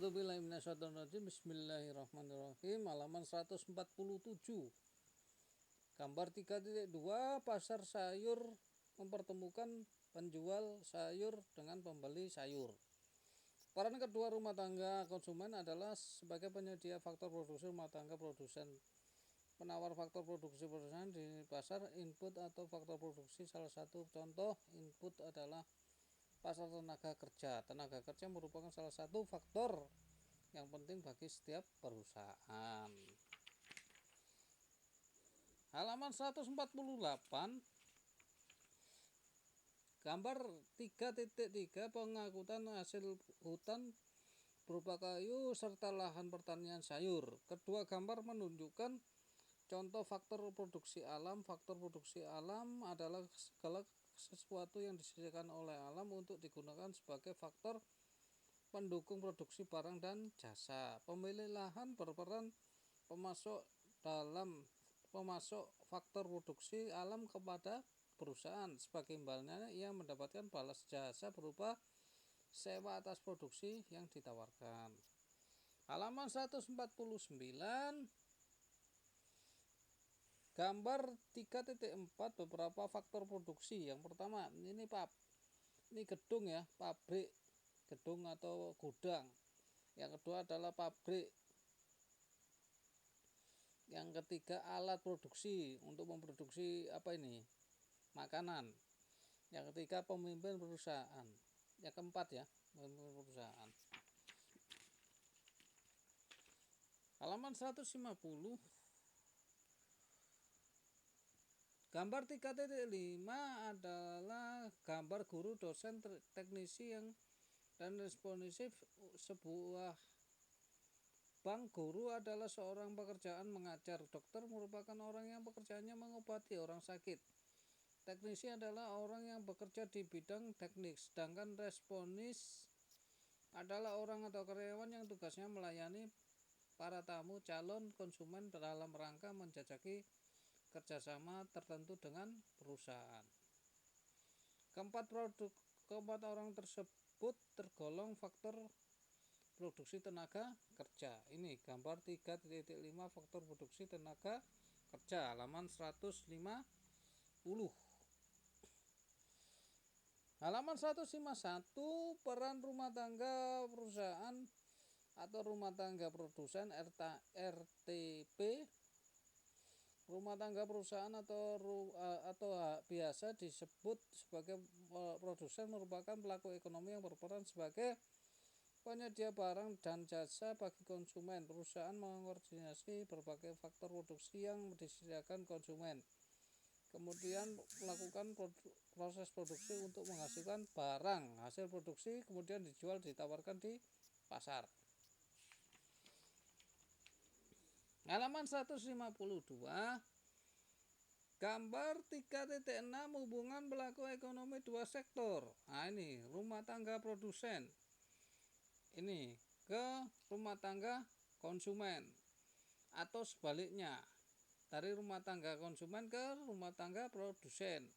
A'udzubillahiminasyaitonirrajim. Bismillahirrahmanirrahim. Halaman 147. Gambar 3.2. Pasar sayur mempertemukan penjual sayur dengan pembeli sayur. Peran kedua rumah tangga konsumen adalah sebagai penyedia faktor produksi rumah tangga produsen. Penawar faktor produksi produsen di pasar input atau faktor produksi. Salah satu contoh input adalah pasar tenaga kerja. Tenaga kerja merupakan salah satu faktor yang penting bagi setiap perusahaan. Halaman 148. Gambar 3.3. Pengangkutan hasil hutan berupa kayu serta lahan pertanian sayur. Kedua gambar menunjukkan contoh faktor produksi alam. Faktor produksi alam adalah segala sesuatu yang disediakan oleh alam untuk digunakan sebagai faktor pendukung produksi barang dan jasa. Pemilik lahan berperan pemasok faktor produksi alam kepada perusahaan. Sebagai imbalannya ia mendapatkan balas jasa berupa sewa atas produksi yang ditawarkan. Halaman 149. Gambar 3.4. Beberapa faktor produksi. Yang pertama, ini gedung ya, pabrik, gedung atau gudang. Yang kedua adalah pabrik. Yang ketiga alat produksi untuk memproduksi makanan. Yang ketiga pemimpin perusahaan. Yang keempat ya, pemimpin perusahaan. Halaman 150. Gambar 3.5 adalah gambar guru, dosen, teknisi dan responsif sebuah bank. Guru adalah seorang pekerjaan mengajar. Dokter merupakan orang yang pekerjaannya mengobati orang sakit. Teknisi adalah orang yang bekerja di bidang teknik. Sedangkan responis adalah orang atau karyawan yang tugasnya melayani para tamu calon konsumen dalam rangka menjajaki kerjasama tertentu dengan perusahaan. Keempat orang tersebut tergolong faktor produksi tenaga kerja. Ini gambar 3.5 faktor produksi tenaga kerja, halaman 150. Halaman 151. Peran rumah tangga perusahaan atau rumah tangga produsen RTP. Rumah tangga perusahaan atau biasa disebut sebagai produsen merupakan pelaku ekonomi yang berperan sebagai penyedia barang dan jasa bagi konsumen. Perusahaan mengkoordinasi berbagai faktor produksi yang disediakan konsumen, kemudian melakukan proses produksi untuk menghasilkan barang. Hasil produksi kemudian dijual, ditawarkan di pasar. Halaman 152. Gambar 3.6. Hubungan pelaku ekonomi dua sektor. Ini rumah tangga produsen ini ke rumah tangga konsumen, atau sebaliknya dari rumah tangga konsumen ke rumah tangga produsen.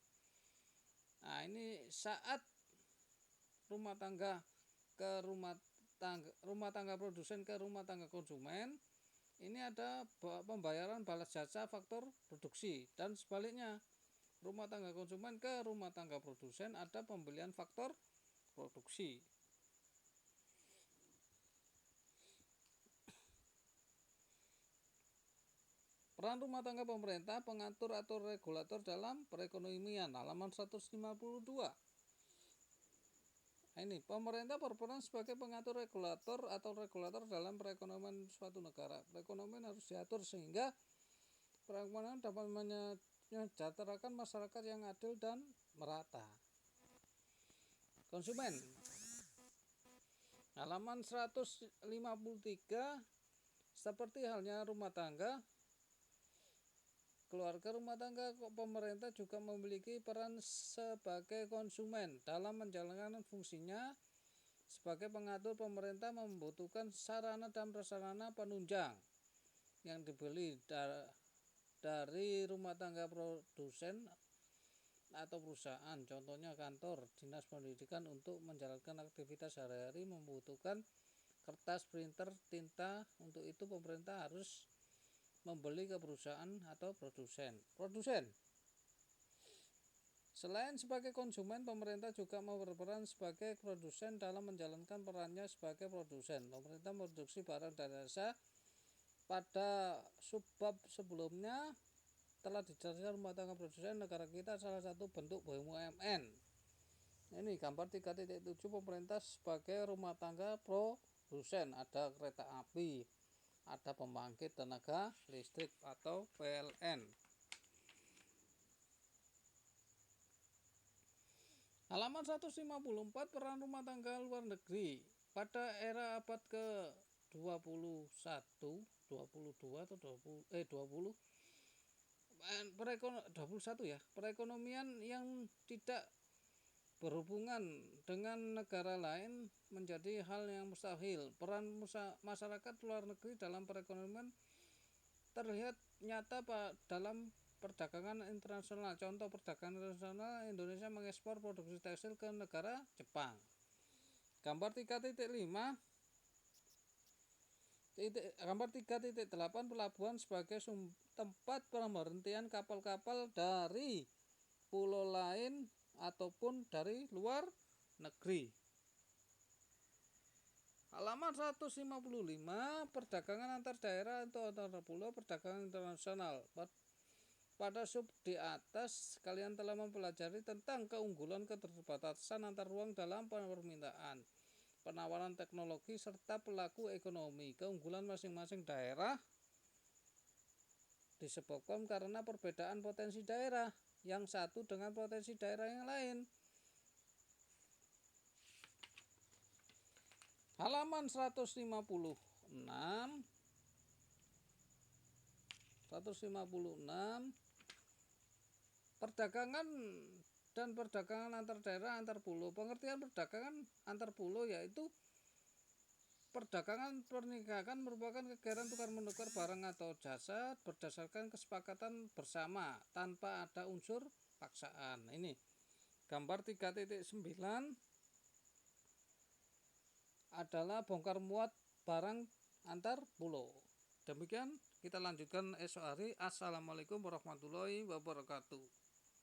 Ini saat rumah tangga produsen ke rumah tangga konsumen, ini ada pembayaran balas jasa faktor produksi, dan sebaliknya rumah tangga konsumen ke rumah tangga produsen ada pembelian faktor produksi. Peran rumah tangga pemerintah, pengatur atau regulator dalam perekonomian, halaman 152. Ini pemerintah berperan sebagai pengatur regulator atau regulator dalam perekonomian suatu negara. Perekonomian harus diatur sehingga perekonomian dapat menyejahterakan masyarakat yang adil dan merata. Konsumen, halaman 153. Seperti halnya rumah tangga, keluarga rumah tangga, pemerintah juga memiliki peran sebagai konsumen. Dalam menjalankan fungsinya sebagai pengatur, pemerintah membutuhkan sarana dan prasarana penunjang yang dibeli dari rumah tangga produsen atau perusahaan. Contohnya kantor, dinas pendidikan untuk menjalankan aktivitas sehari-hari membutuhkan kertas, printer, tinta. Untuk itu pemerintah harus membeli ke perusahaan atau produsen. Selain sebagai konsumen, pemerintah juga mau berperan sebagai produsen dalam menjalankan perannya sebagai produsen. Pemerintah memproduksi barang dan jasa. Pada subbab sebelumnya telah dijelaskan rumah tangga produsen negara kita salah satu bentuk BUMN. Ini gambar 3.7 pemerintah sebagai rumah tangga produsen. Ada kereta api, ada pembangkit tenaga listrik atau PLN. Halaman 154, peran rumah tangga luar negeri. Pada era abad ke-21, 22 atau 20 21 ya, perekonomian yang tidak berhubungan dengan negara lain menjadi hal yang mustahil. Peran masyarakat luar negeri dalam perekonomian terlihat nyata dalam perdagangan internasional. Contoh perdagangan internasional, Indonesia mengekspor produksi tekstil ke negara Jepang. Gambar 3.8, pelabuhan sebagai tempat pemberhentian kapal-kapal dari pulau lain ataupun dari luar negeri. Halaman 155, perdagangan antar daerah atau antar pulau, perdagangan internasional. Pada sub di atas, kalian telah mempelajari tentang keunggulan keterbatasan antar ruang dalam permintaan, penawaran teknologi, serta pelaku ekonomi. Keunggulan masing-masing daerah disebabkan karena perbedaan potensi daerah yang satu dengan potensi daerah yang lain. Halaman 156, perdagangan dan perdagangan antar daerah antar pulau. Pengertian perdagangan antar pulau yaitu perdagangan perniagaan merupakan kegiatan tukar menukar barang atau jasa berdasarkan kesepakatan bersama tanpa ada unsur paksaan. Ini gambar 3.9 adalah bongkar muat barang antar pulau. Demikian kita lanjutkan esok hari. Assalamualaikum warahmatullahi wabarakatuh.